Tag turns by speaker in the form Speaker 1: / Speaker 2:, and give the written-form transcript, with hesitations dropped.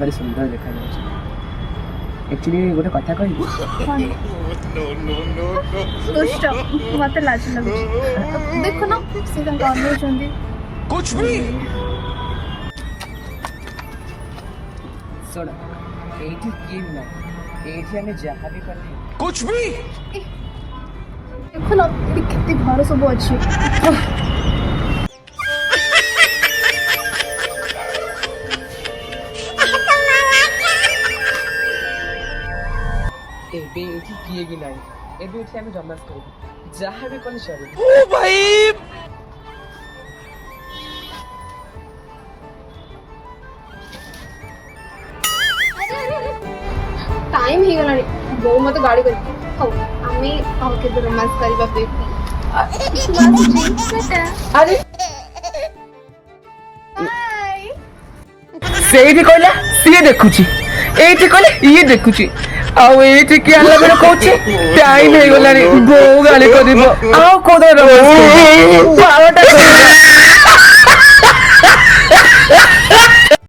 Speaker 1: ଭାରି ସୁନ୍ଦର ଦେଖାଯାଉଛି। ଆକ୍ଚୁଆଲି ଗୋଟେ କଥା କହିବି,
Speaker 2: ଦୁଷ୍ଟ ମତେ ଲାଜ ଲାଗୁଛି। ଦେଖୁନ ସେ ତାଙ୍କ ଅନଉଛନ୍ତି।
Speaker 1: ଶୁଣ, ଏଇଠି କିଏ ବି ନାହିଁ, ଏଇଠି ଆମେ ଯାହା ବି କଲେ
Speaker 2: ଦେଖୁନ ଏଠି କେତେ ଘର ସବୁ ଅଛି।
Speaker 1: ଏବେ ଏଇଠି କିଏ ବି ନାହିଁ, ଏବେ ଏଠି ଆମେ ଜମାସ କରିବୁ, ଯାହା ବି କଲେ ଚଳିବ।
Speaker 2: टाइम ही गलानी बोउ मते गाड़ी कर हौ आमे आउ के रोमांस करबा बेबी
Speaker 1: अरे
Speaker 2: हाय
Speaker 1: ସେଇଠି କହିଲା ସିଏ ଦେଖୁଛି, ଏଇଠି କହିଲେ ଇଏ ଦେଖୁଛି, ଆଉ ଏଇଠି କିଏ ଆଣିଲା ବେଳେ କହୁଛି ଟାଇମ ହେଇଗଲାଣି, ବୋଉ ଗାଳି କରିବ, ଆଉ କୋଉଦିନ ରୋମାନ୍ସ କରିବ, 12ଟା